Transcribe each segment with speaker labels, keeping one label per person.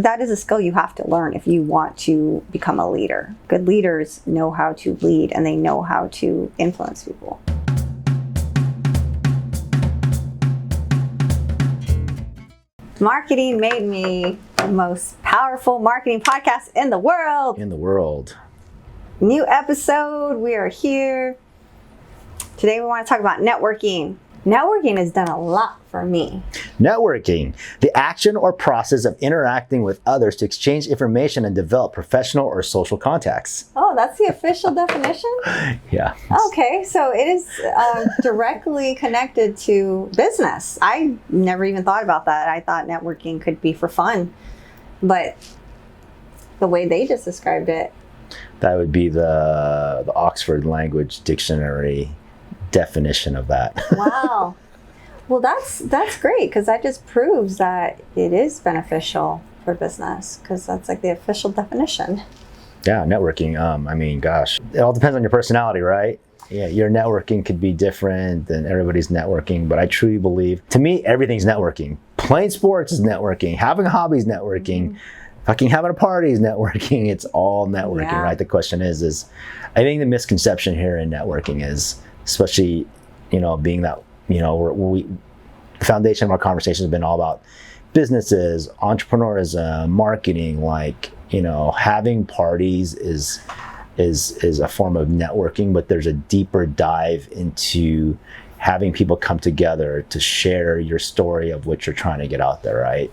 Speaker 1: that is a skill you have to learn if you want to become a leader. Good leaders know how to lead and they know how to influence people. Marketing made me the most powerful marketing podcast in the world. New episode, we are here. Today we want to talk about networking. Networking has done a lot for me.
Speaker 2: Networking, the action or process of interacting with others to exchange information and develop professional or social contacts.
Speaker 1: Oh, that's the official definition?
Speaker 2: Yeah.
Speaker 1: Okay, so it is directly connected to business. I never even thought about that. I thought networking could be for fun, but the way they just described it.
Speaker 2: That would be the Oxford Language Dictionary definition of that.
Speaker 1: Wow. Well, that's great, because that just proves that it is beneficial for business, because that's like the official definition.
Speaker 2: Yeah, networking. I mean, gosh, it all depends on your personality, right? Yeah, your networking could be different than everybody's networking, but I truly believe, to me, everything's networking. Playing sports is networking. Having a hobby is networking. Fucking having a party is networking. It's all networking, right? The question is I think the misconception here in networking is, especially, being that, the foundation of our conversation has been all about businesses, entrepreneurism, marketing, having parties is a form of networking, but there's a deeper dive into having people come together to share your story of what you're trying to get out there, right?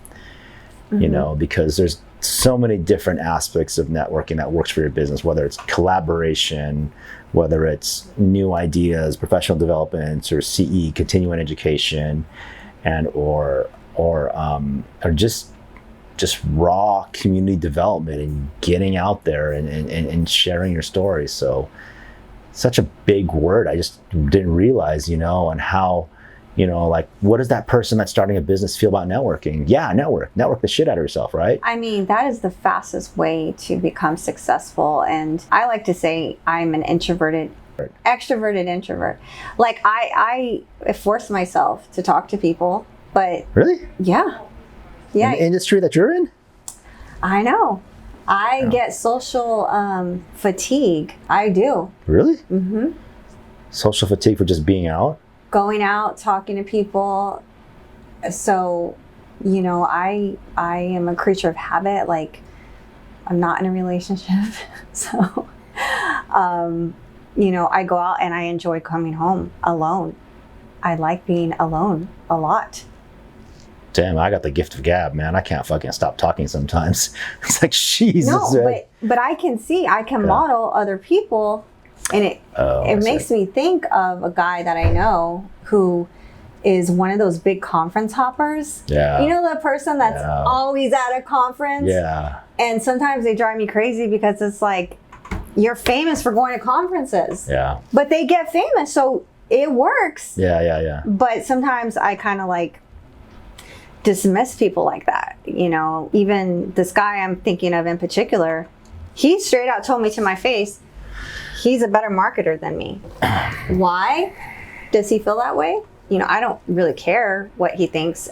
Speaker 2: Because there's so many different aspects of networking that works for your business, whether it's collaboration, whether it's new ideas, professional developments, or CE, continuing education, and or just raw community development and getting out there and sharing your story. So such a big word. I just didn't realize, and how, what does that person that's starting a business feel about networking? Yeah, network the shit out of yourself, right? I mean,
Speaker 1: that is the fastest way to become successful. And I like to say I'm an extroverted introvert. Like I force myself to talk to people, but
Speaker 2: really?
Speaker 1: Yeah.
Speaker 2: In the industry that you're in?
Speaker 1: I know. I get social fatigue. I do.
Speaker 2: Really? Mm-hmm. Social fatigue for just being out?
Speaker 1: Going out, talking to people. So, I am a creature of habit. Like, I'm not in a relationship. So, I go out and I enjoy coming home alone. I like being alone a lot. Damn,
Speaker 2: I got the gift of gab, man. I can't fucking stop talking sometimes. It's like, Jesus.
Speaker 1: No, but I can model other people. And it makes me think of a guy that I know who is one of those big conference hoppers.
Speaker 2: Yeah.
Speaker 1: The person that's always at a conference.
Speaker 2: Yeah.
Speaker 1: And sometimes they drive me crazy because it's like, you're famous for going to conferences.
Speaker 2: Yeah.
Speaker 1: But they get famous, so it works.
Speaker 2: Yeah.
Speaker 1: But sometimes I kind of dismiss people like that. Even this guy I'm thinking of in particular, he straight out told me to my face, he's a better marketer than me. Why does he feel that way? I don't really care what he thinks,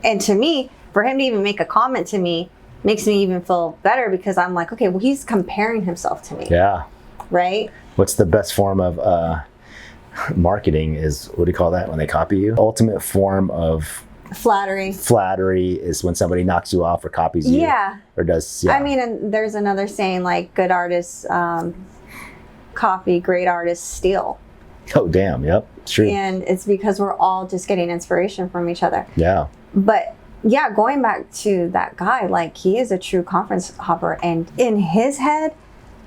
Speaker 1: and to me, for him to even make a comment to me makes me even feel better, because I'm like, okay, well, he's comparing himself to me.
Speaker 2: Yeah.
Speaker 1: Right?
Speaker 2: What's the best form of marketing is, what do you call that when they copy you? Ultimate form of Flattery is when somebody knocks you off or copies you.
Speaker 1: Yeah.
Speaker 2: Or does, yeah.
Speaker 1: I mean, and there's another saying, good artists copy, great artists steal.
Speaker 2: Oh, damn. Yep. It's true.
Speaker 1: And it's because we're all just getting inspiration from each other.
Speaker 2: Yeah.
Speaker 1: But yeah, going back to that guy, he is a true conference hopper. And in his head,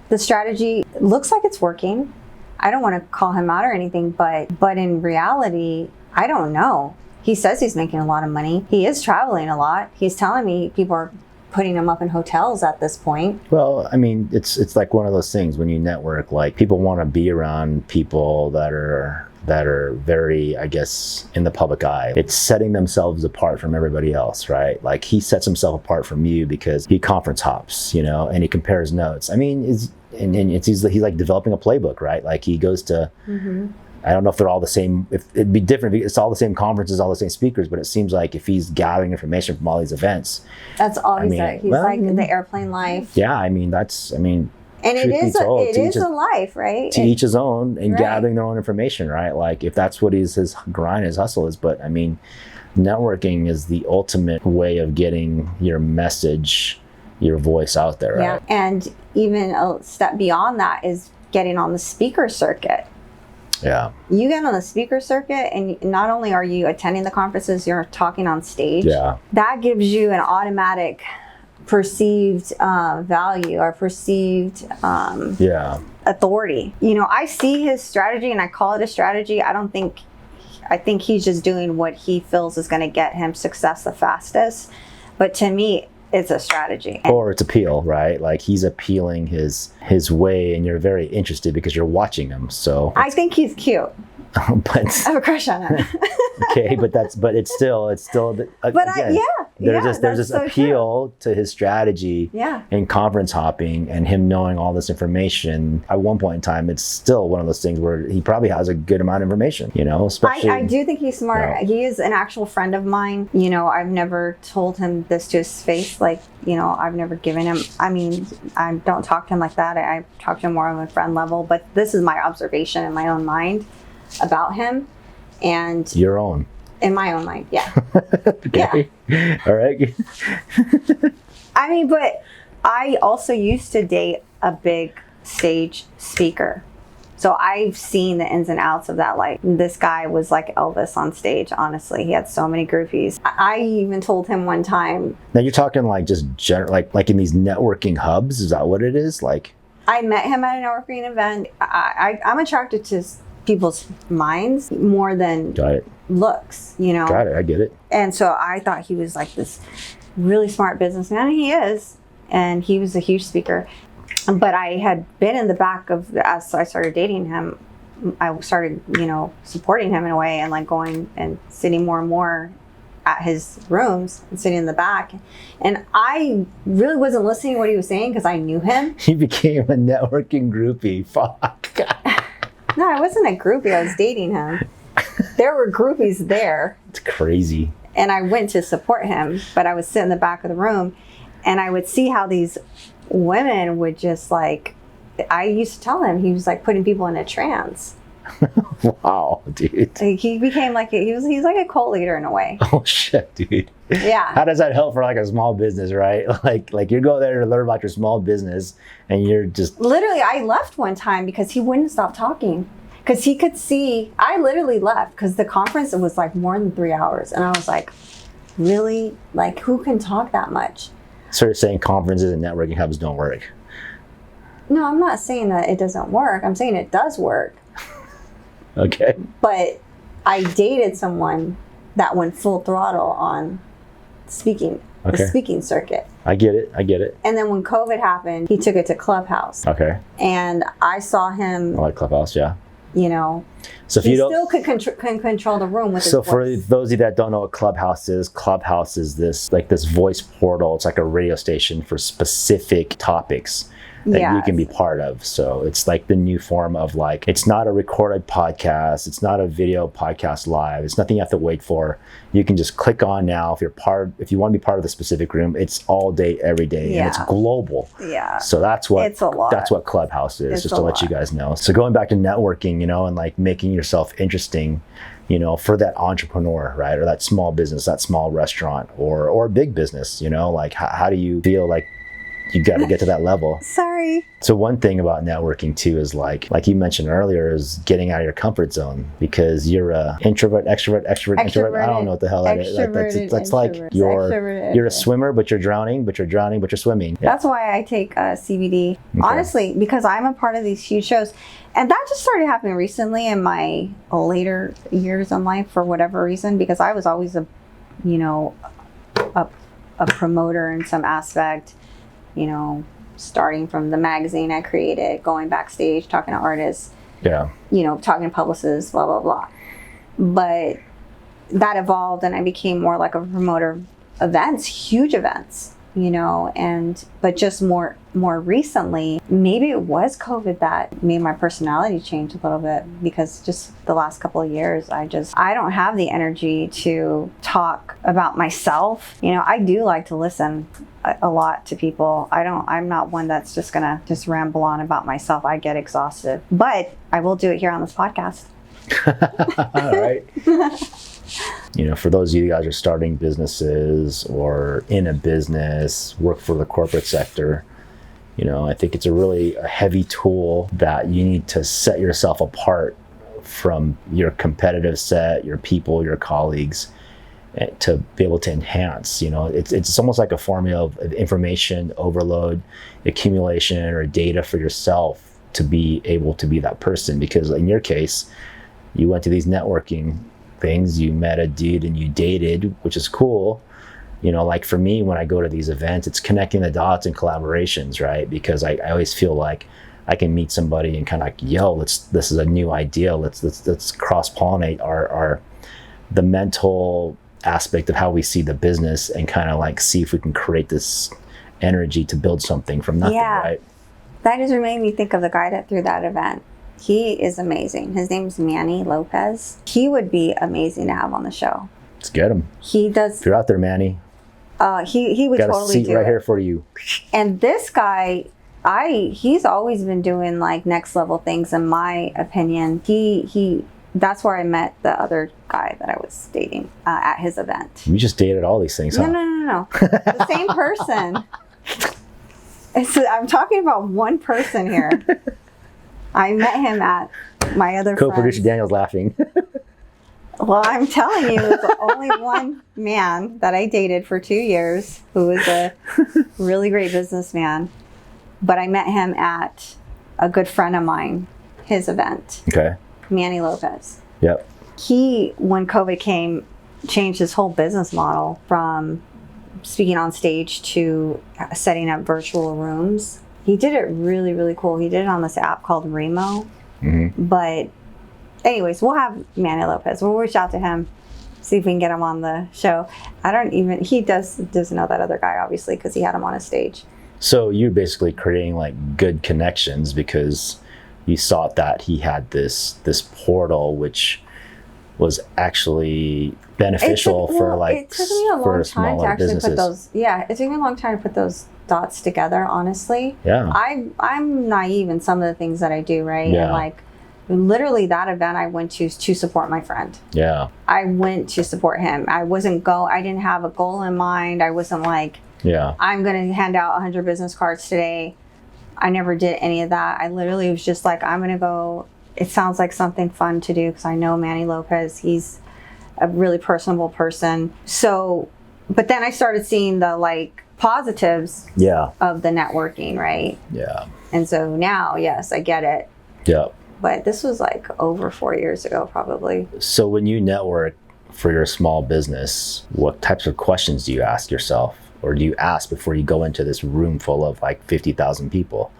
Speaker 1: the strategy looks like it's working. I don't want to call him out or anything, but in reality, I don't know. He says he's making a lot of money. He is traveling a lot. He's telling me people are putting him up in hotels at this point.
Speaker 2: Well, I mean, it's like one of those things when you network, people want to be around people that are very, I guess, in the public eye. It's setting themselves apart from everybody else, right? He sets himself apart from you because he conference hops, and he compares notes. I mean, he's like developing a playbook, right? He goes to I don't know if they're all the same, if it'd be different if it's all the same conferences, all the same speakers, but it seems like if he's gathering information from all these events.
Speaker 1: That's all he's like. He's like the airplane life.
Speaker 2: Yeah, I mean,
Speaker 1: and it is a life, right?
Speaker 2: To each his own, and gathering their own information, right? Like if that's what his grind, his hustle is. But I mean, networking is the ultimate way of getting your message, your voice out there, right?
Speaker 1: Yeah, and even a step beyond that is getting on the speaker circuit.
Speaker 2: Yeah.
Speaker 1: You get on the speaker circuit, and not only are you attending the conferences, you're talking on stage.
Speaker 2: Yeah.
Speaker 1: That gives you an automatic perceived value or perceived authority. You know, I see his strategy and I call it a strategy. I think he's just doing what he feels is going to get him success the fastest. But to me, it's a strategy.
Speaker 2: Or it's appeal, right? Like he's appealing his way, and you're very interested because you're watching him. So
Speaker 1: I think he's cute.
Speaker 2: But
Speaker 1: I have a crush on him.
Speaker 2: okay, but it's still there's this appeal to his strategy and conference hopping and him knowing all this information. At one point in time, it's still one of those things where he probably has a good amount of information, you know, especially.
Speaker 1: I do think he's smart. He is an actual friend of mine. You know, I've never told him this to his face. Like, you know, I've never given him, I mean, I don't talk to him like that. I talk to him more on a friend level, but this is my observation in my own mind about him. And
Speaker 2: your own.
Speaker 1: In my own mind, yeah.
Speaker 2: Okay. Yeah. All right.
Speaker 1: I mean, but I also used to date a big stage speaker. So I've seen the ins and outs of that. Like, this guy was like Elvis on stage, honestly. He had so many groupies. I even told him one time. Now
Speaker 2: you're talking like just like in these networking hubs? Is that what it is? Like,
Speaker 1: I met him at a networking event. I'm attracted to people's minds more than looks, you know.
Speaker 2: Got it, I get it.
Speaker 1: And so I thought he was like this really smart businessman, and he is, and he was a huge speaker. But I had been in the back of, as I started dating him, I started, you know, supporting him in a way, and like going and sitting more and more at his rooms and sitting in the back. And I really wasn't listening to what he was saying because I knew him.
Speaker 2: He became a networking groupie. Fuck.
Speaker 1: No, I wasn't a groupie. I was dating him. There were groupies there.
Speaker 2: It's crazy.
Speaker 1: And I went to support him, but I would sit in the back of the room, and I would see how these women would just like, I used to tell him he was like putting people in a trance.
Speaker 2: Wow, dude.
Speaker 1: He became like, he's like a cult leader in a way.
Speaker 2: Oh shit, dude.
Speaker 1: Yeah.
Speaker 2: How does that help for like a small business, right? Like you go there to learn about your small business, and you're just
Speaker 1: literally. I left one time because he wouldn't stop talking, because he could see. I literally left because the conference was like more than 3 hours, and I was like, really? Like, who can talk that much?
Speaker 2: So you're saying conferences and networking hubs don't work?
Speaker 1: No, I'm not saying that it doesn't work. I'm saying it does work.
Speaker 2: Okay.
Speaker 1: But I dated someone that went full throttle on speaking, the speaking circuit.
Speaker 2: I get it.
Speaker 1: And then when COVID happened, he took it to Clubhouse.
Speaker 2: Okay.
Speaker 1: And I saw him.
Speaker 2: I like Clubhouse, yeah.
Speaker 1: You know,
Speaker 2: so if
Speaker 1: he
Speaker 2: you
Speaker 1: still could control the room with his voice.
Speaker 2: So for those of you that don't know what Clubhouse is this voice portal. It's like a radio station for specific topics that you can be part of. So it's like the new form of, like, it's not a recorded podcast, it's not a video podcast live, it's nothing you have to wait for. You can just click on now if you want to be part of the specific room. It's all day, every day, and it's global.
Speaker 1: Yeah.
Speaker 2: So that's what Clubhouse is, just to let you guys know. So going back to networking, you know, and like making yourself interesting, you know, for that entrepreneur, right? Or that small business, that small restaurant, or big business, you know, like how do you feel like you got to get to that level?
Speaker 1: Sorry.
Speaker 2: So one thing about networking too is like you mentioned earlier, is getting out of your comfort zone, because you're a introvert, extrovert. I don't know what the hell that is. That's like you're a swimmer, but you're drowning, but you're swimming. Yeah.
Speaker 1: That's why I take CBD, honestly, because I'm a part of these huge shows. And that just started happening recently in my later years in life, for whatever reason, because I was always a promoter in some aspect. You know, starting from the magazine I created, going backstage, talking to artists, you know, talking to publicists, blah, blah, blah. But that evolved, and I became more like a promoter of events, huge events, you know, but just more recently, maybe it was COVID that made my personality change a little bit, because just the last couple of years, I don't have the energy to talk about myself. You know, I do like to listen a lot to people. I'm not one that's just gonna just ramble on about myself. I get exhausted, but I will do it here on this podcast.
Speaker 2: All right. You know, for those of you guys who are starting businesses or in a business, work for the corporate sector, you know, I think it's a heavy tool that you need to set yourself apart from your competitive set, your people, your colleagues, to be able to enhance. You know, it's almost like a formula of information overload, accumulation, or data for yourself to be able to be that person. Because in your case, you went to these networking things, you met a dude and you dated, which is cool. You know, like for me, when I go to these events, it's connecting the dots and collaborations, right? Because I always feel like I can meet somebody and kind of like, yo, this is a new idea. Let's cross-pollinate the mental aspect of how we see the business, and kind of like see if we can create this energy to build something from nothing, right?
Speaker 1: That just made me think of the guy that threw that event. He is amazing. His name is Manny Lopez. He would be amazing to have on the show.
Speaker 2: Let's get him.
Speaker 1: He does.
Speaker 2: If you're out there, Manny,
Speaker 1: he would
Speaker 2: got
Speaker 1: totally
Speaker 2: a seat
Speaker 1: do
Speaker 2: right
Speaker 1: it.
Speaker 2: here for you.
Speaker 1: And this guy, he's always been doing like next level things, in my opinion. That's where I met the other guy that I was dating at his event.
Speaker 2: You just dated all these things, huh?
Speaker 1: No. The same person. I'm talking about one person here. I met him at my other
Speaker 2: Co-producer Daniel's laughing.
Speaker 1: Well, I'm telling you, it's only one man that I dated for 2 years, who was a really great businessman. But I met him at a good friend of mine, his event.
Speaker 2: Okay.
Speaker 1: Manny Lopez.
Speaker 2: Yep.
Speaker 1: He, when COVID came, changed his whole business model from speaking on stage to setting up virtual rooms. He did it really, really cool. He did it on this app called Remo.
Speaker 2: Mm-hmm.
Speaker 1: But anyways, we'll have Manny Lopez. We'll reach out to him, see if we can get him on the show. He doesn't know that other guy, obviously, because he had him on a stage.
Speaker 2: So you're basically creating like good connections, because you saw that he had this portal, which was actually beneficial for smaller businesses.
Speaker 1: It took me a long time to put those dots together, honestly.
Speaker 2: Yeah.
Speaker 1: I'm naive in some of the things that I do, right?
Speaker 2: Yeah.
Speaker 1: And like literally that event I went to support my friend.
Speaker 2: Yeah.
Speaker 1: I went to support him. I didn't have a goal in mind. I wasn't like, I'm going to hand out 100 business cards today. I never did any of that. I literally was just like, I'm going to go. It sounds like something fun to do, because I know Manny Lopez. He's a really personable person. So, but then I started seeing the like positives of the networking, right?
Speaker 2: Yeah.
Speaker 1: And so now, yes, I get it.
Speaker 2: Yeah.
Speaker 1: But this was like over 4 years ago, probably.
Speaker 2: So when you network for your small business, what types of questions do you ask yourself, or do you ask before you go into this room full of like 50,000 people?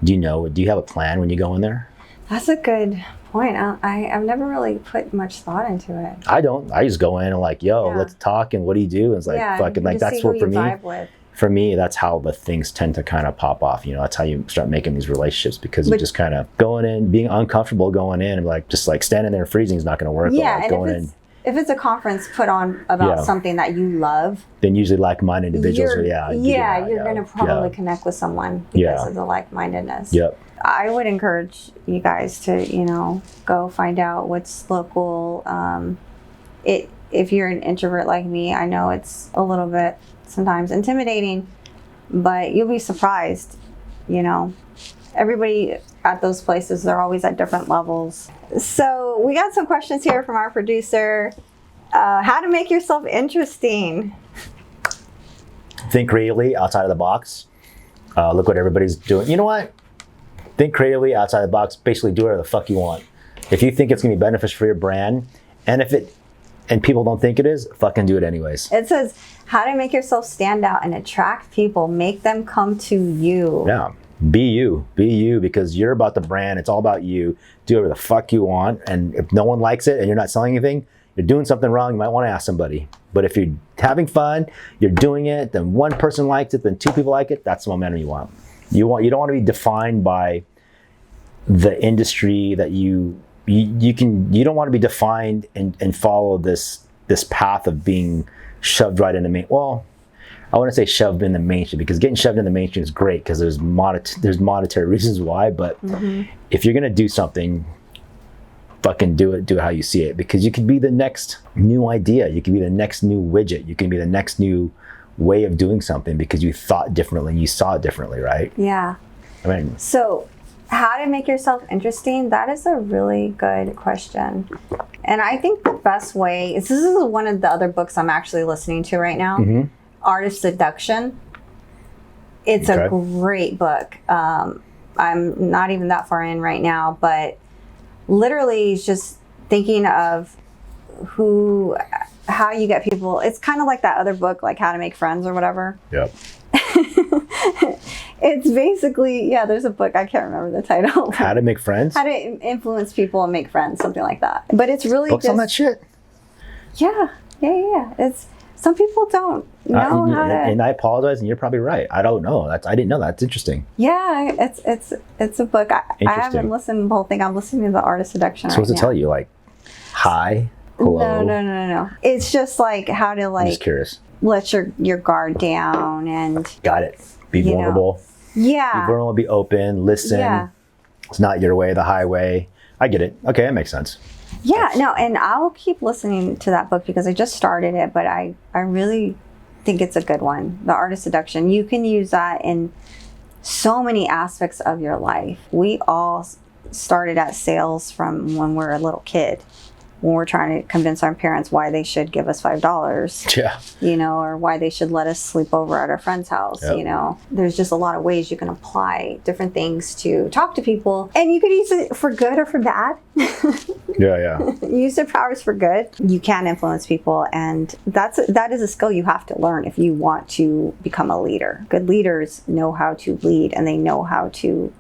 Speaker 2: Do you have a plan when you go in there?
Speaker 1: That's a good point. I've never really put much thought into it.
Speaker 2: I don't. I just go in and like, let's talk, and what do you do? And it's like, fucking, like, that's what for me. For me, that's how the things tend to kind of pop off. You know, that's how you start making these relationships, because you just kind of going in, being uncomfortable going in, and like just like standing there freezing is not going to work.
Speaker 1: Yeah,
Speaker 2: like
Speaker 1: and
Speaker 2: going
Speaker 1: if it's a conference put on about something that you love,
Speaker 2: then usually like-minded individuals
Speaker 1: you're going to probably connect with someone because of the like-mindedness.
Speaker 2: Yep.
Speaker 1: I would encourage you guys to, go find out what's local. If you're an introvert like me, I know it's a little bit sometimes intimidating, but you'll be surprised. Everybody at those places, they're always at different levels. So we got some questions here from our producer. How to make yourself interesting.
Speaker 2: Think creatively outside of the box. Look what everybody's doing. You know what? Think creatively outside the box. Basically, do whatever the fuck you want. If you think it's gonna be beneficial for your brand, and people don't think it is, fucking do it anyways.
Speaker 1: It says how to make yourself stand out and attract people. Make them come to you.
Speaker 2: Yeah, be you, because you're about the brand. It's all about you. Do whatever the fuck you want, and if no one likes it and you're not selling anything, you're doing something wrong. You might want to ask somebody. But if you're having fun, you're doing it, then one person likes it, then two people like it, that's the momentum you want. You don't want to be defined by the industry that you don't want to be defined and follow this path of being shoved right in the main. Well, I wouldn't say shoved in the mainstream, because getting shoved in the mainstream is great because there's monetary reasons why. But if you're gonna do something, fucking do it how you see it, because you could be the next new idea, you could be the next new widget, you can be the next new way of doing something because you thought differently and you saw it differently, right?
Speaker 1: Yeah.
Speaker 2: I mean,
Speaker 1: so how to make yourself interesting, that is a really good question. And I think the best way is, this is one of the other books I'm actually listening to right now, Artist Seduction. It's a great book. I'm not even that far in right now, but literally he's just thinking of how you get people. It's kind of like that other book, like How to Make Friends or whatever.
Speaker 2: Yep.
Speaker 1: It's basically, there's a book, I can't remember the title.
Speaker 2: How to Make Friends?
Speaker 1: How to influence people and make friends, something like that. But it's really
Speaker 2: books on that shit?
Speaker 1: Yeah. It's, some people don't know how to.
Speaker 2: And I apologize, and you're probably right. I don't know. I didn't know that. It's interesting.
Speaker 1: Yeah, it's a book. I haven't listened to the whole thing. I'm listening to the Artist Seduction right now.
Speaker 2: So what's it tell you? Like, hi? Hello?
Speaker 1: No. It's just like how to, like,
Speaker 2: I'm just curious.
Speaker 1: Let your guard down and.
Speaker 2: Got it. Be vulnerable.
Speaker 1: Yeah.
Speaker 2: Be vulnerable, be open, listen. Yeah. It's not your way, the highway. I get it. Okay, that makes sense.
Speaker 1: Yeah, no, and I'll keep listening to that book because I just started it, but I really think it's a good one. The Artist Seduction. You can use that in so many aspects of your life. We all started at sales from when we're a little kid, when we're trying to convince our parents why they should give us $5.
Speaker 2: Yeah.
Speaker 1: Or why they should let us sleep over at our friend's house. Yep. There's just a lot of ways you can apply different things to talk to people, and you could use it for good or for bad.
Speaker 2: Yeah.
Speaker 1: Use their powers for good. You can influence people, and that is a skill you have to learn if you want to become a leader. Good leaders know how to lead, and they know how to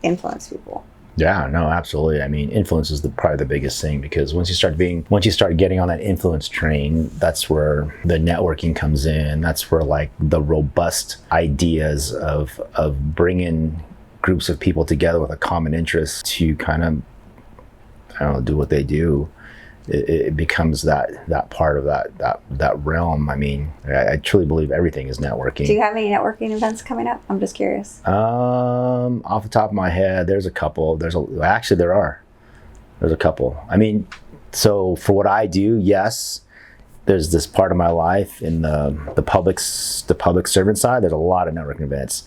Speaker 1: influence people.
Speaker 2: Yeah, no, absolutely. I mean, influence is probably the biggest thing, because once you start getting on that influence train, that's where the networking comes in. That's where, like, the robust ideas of bringing groups of people together with a common interest to kind of, I don't know, do what they do. It becomes that part of that realm. I mean, I truly believe everything is networking.
Speaker 1: Do you have any networking events coming up? I'm just curious.
Speaker 2: Off the top of my head, there's a couple. There's a couple. I mean, so for what I do, yes, there's this part of my life in the public servant side. There's a lot of networking events.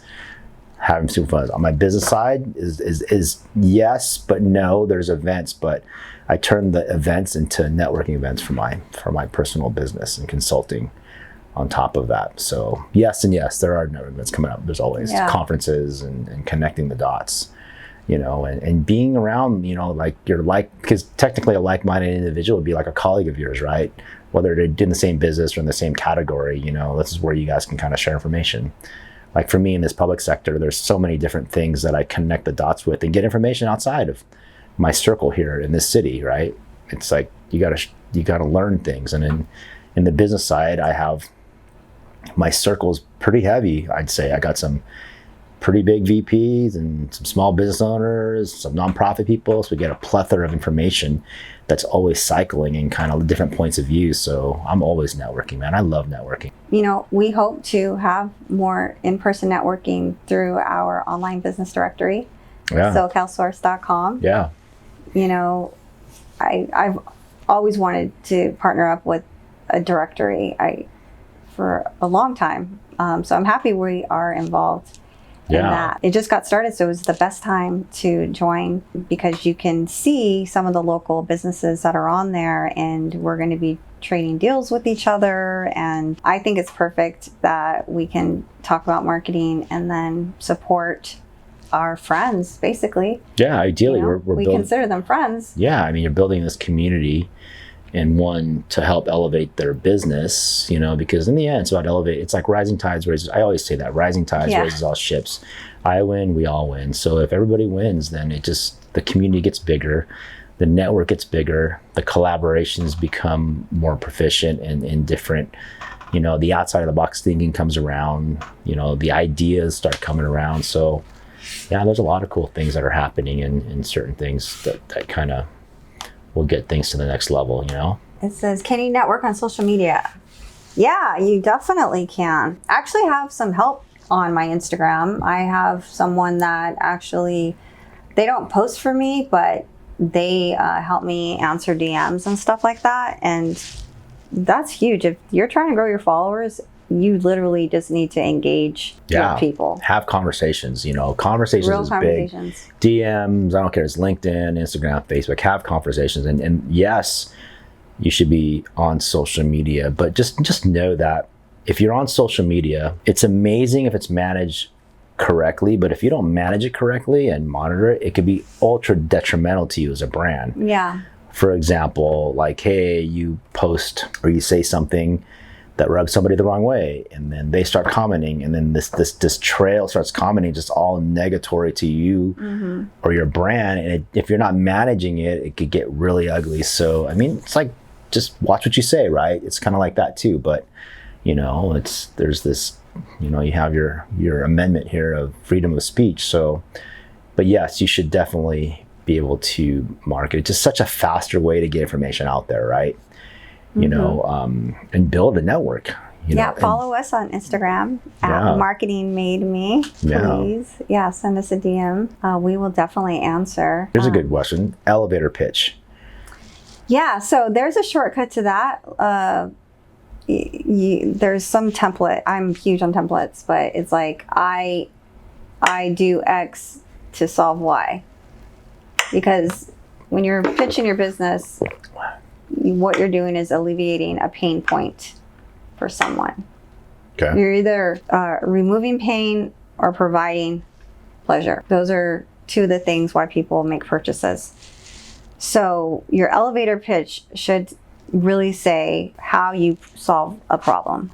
Speaker 2: Having super fun. On my business side is yes, but no. There's events, but I turn the events into networking events for my personal business and consulting on top of that. So yes and yes, there are networking events coming up. There's always conferences and connecting the dots, and being around, because technically a like-minded individual would be like a colleague of yours, right? Whether they're in the same business or in the same category, this is where you guys can kind of share information. Like for me in this public sector, there's so many different things that I connect the dots with and get information outside of my circle here in this city, right? It's like you gotta learn things. And in the business side, I have my circle's pretty heavy. I'd say I got some pretty big VPs and some small business owners, some nonprofit people. So we get a plethora of information that's always cycling in kind of different points of view. So I'm always networking, man. I love networking.
Speaker 1: We hope to have more in-person networking through our online business directory, SoCalSource.com.
Speaker 2: Yeah.
Speaker 1: I've always wanted to partner up with a directory for a long time. So I'm happy we are involved in that. It just got started, so it was the best time to join, because you can see some of the local businesses that are on there, and we're going to be trading deals with each other. And I think it's perfect that we can talk about marketing and then support our friends, basically.
Speaker 2: Yeah, ideally,
Speaker 1: we consider them friends.
Speaker 2: Yeah, I mean, you're building this community, and one to help elevate their business, because in the end, it's about elevate. It's like rising tides raises. I always say that rising tides raises all ships. I win, we all win. So if everybody wins, then the community gets bigger. the network gets bigger, the collaborations become more proficient and in different, the outside of the box thinking comes around, the ideas start coming around. So yeah, there's a lot of cool things that are happening in certain things that kind of will get things to the next level,
Speaker 1: It says, can you network on social media? Yeah, you definitely can. I actually have some help on my Instagram. I have someone that actually, they don't post for me, but they help me answer DMs and stuff like that. And that's huge. If you're trying to grow your followers, you literally just need to engage with people.
Speaker 2: Have conversations, conversations
Speaker 1: Real
Speaker 2: is
Speaker 1: conversations.
Speaker 2: big. DMs, I don't care, it's LinkedIn, Instagram, Facebook, have conversations. And yes, you should be on social media, but just know that if you're on social media, it's amazing if it's managed correctly, but if you don't manage it correctly and monitor it, it could be ultra detrimental to you as a brand.
Speaker 1: Yeah.
Speaker 2: For example, like, hey, you post or you say something that rubs somebody the wrong way, and then they start commenting, and then this trail starts commenting just all negatory to you or your brand, and if you're not managing it, it could get really ugly. So I mean, it's like, just watch what you say, right? It's kind of like that too, but there's this, you have your amendment here of freedom of speech. So, but yes, you should definitely be able to market. It's just such a faster way to get information out there, right? And build a network.
Speaker 1: Follow us on Instagram at Marketing Made Me, please. Yeah, send us a DM. We will definitely answer.
Speaker 2: Here's a good question. Elevator pitch.
Speaker 1: Yeah, so there's a shortcut to that. There's some template. I'm huge on templates, but it's like I do X to solve Y. Because when you're pitching your business, what you're doing is alleviating a pain point for someone.
Speaker 2: Okay.
Speaker 1: You're either removing pain or providing pleasure. Those are two of the things why people make purchases. So your elevator pitch should really say how you solve a problem.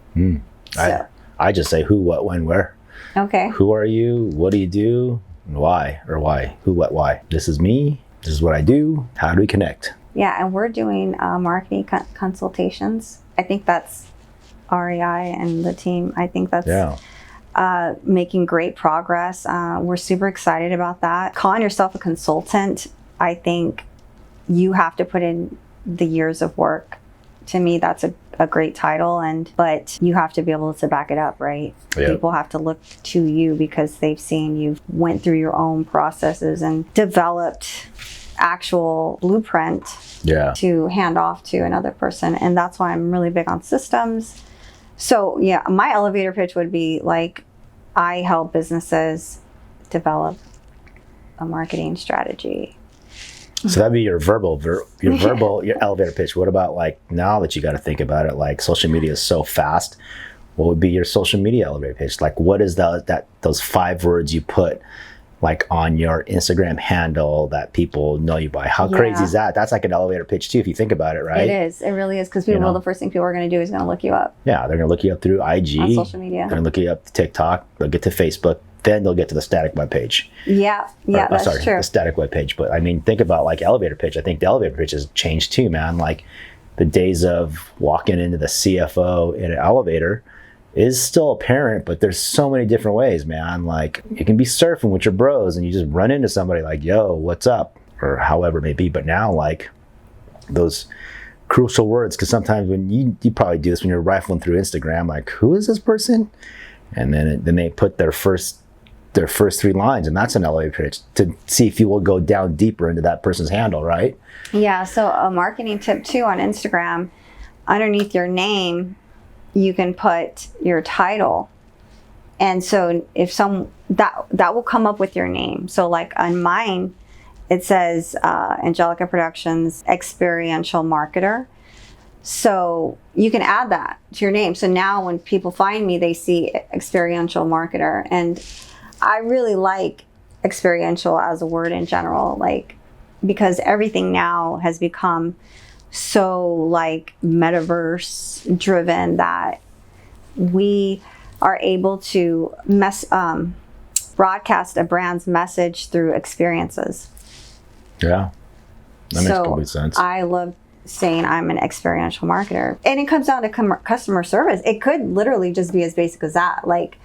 Speaker 2: So, I just say who, what, when, where.
Speaker 1: Okay.
Speaker 2: Who are you? What do you do? And why? Or why? Who, what, why? This is me. This is what I do. How do we connect?
Speaker 1: Yeah, and we're doing marketing consultations. I think that's REI and the team. I think that's making great progress. We're super excited about that. Calling yourself a consultant, I think you have to put in the years of work. To me, that's a great title, but you have to be able to back it up, right?
Speaker 2: Yep.
Speaker 1: People have to look to you because they've seen you went through your own processes and developed actual blueprint to hand off to another person. And that's why I'm really big on systems. So yeah, my elevator pitch would be like, I help businesses develop a marketing strategy.
Speaker 2: So that'd be your verbal, your elevator pitch. What about like, now that you got to think about it, like social media is so fast, what would be your social media elevator pitch? Like, what is those 5 words you put like on your Instagram handle that people know you by? How crazy is that? That's like an elevator pitch too, if you think about it, right?
Speaker 1: It is. It really is. Because the first thing people are going to do is going to look you up.
Speaker 2: Yeah, they're going to look you up through IG.
Speaker 1: On social media.
Speaker 2: They're going to look you up to TikTok. They'll get to Facebook. Then they'll get to the static web page.
Speaker 1: That's true.
Speaker 2: The static web page. But I mean, think about like elevator pitch. I think the elevator pitch has changed too, man. Like the days of walking into the CFO in an elevator is still apparent, but there's so many different ways, man. Like it can be surfing with your bros and you just run into somebody like, yo, what's up? Or however it may be. But now like those crucial words, because sometimes when you probably do this when you're rifling through Instagram, like, who is this person? And then they put their first 3 lines, and that's an elevator pitch to see if you will go down deeper into that person's handle, right?
Speaker 1: Yeah, so a marketing tip too on Instagram, underneath your name, you can put your title. And so if that will come up with your name. So like on mine, it says Angelica Productions Experiential Marketer. So you can add that to your name. So now when people find me, they see Experiential Marketer. And I really like experiential as a word in general, like, because everything now has become so like metaverse driven that we are able to broadcast a brand's message through experiences.
Speaker 2: Yeah. That makes complete sense.
Speaker 1: I love saying I'm an experiential marketer. And it comes down to customer service. It could literally just be as basic as that. Like,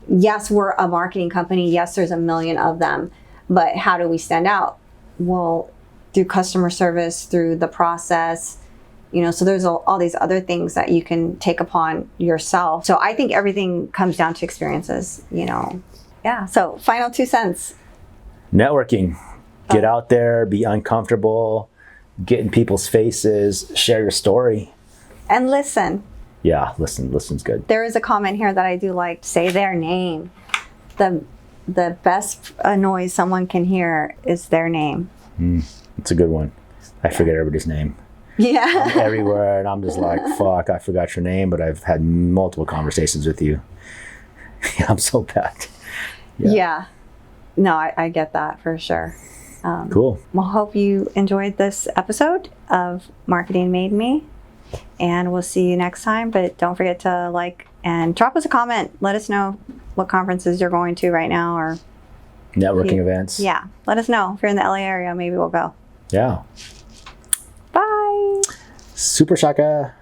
Speaker 1: yes, we're a marketing company. Yes, there's a million of them. But how do we stand out? Well, through customer service, through the process, you know, so there's all these other things that you can take upon yourself. So I think everything comes down to experiences, you know. Yeah. So final 2 cents.
Speaker 2: Networking. Get out there, be uncomfortable, get in people's faces, share your story.
Speaker 1: And listen.
Speaker 2: Yeah, listen's good.
Speaker 1: There is a comment here that I do like. Say their name. The best noise someone can hear is their name.
Speaker 2: It's a good one. I forget everybody's name.
Speaker 1: Yeah.
Speaker 2: I'm everywhere, and I'm just like, fuck, I forgot your name, but I've had multiple conversations with you. Yeah, I'm so bad.
Speaker 1: Yeah. No, I get that for sure.
Speaker 2: Cool.
Speaker 1: Well, hope you enjoyed this episode of Marketing Made Me, and we'll see you next time. But don't forget to like and drop us a comment. Let us know what conferences you're going to right now, or
Speaker 2: networking events.
Speaker 1: Yeah, let us know. If you're in the LA area, maybe we'll go.
Speaker 2: Yeah.
Speaker 1: Bye.
Speaker 2: Super Shaka.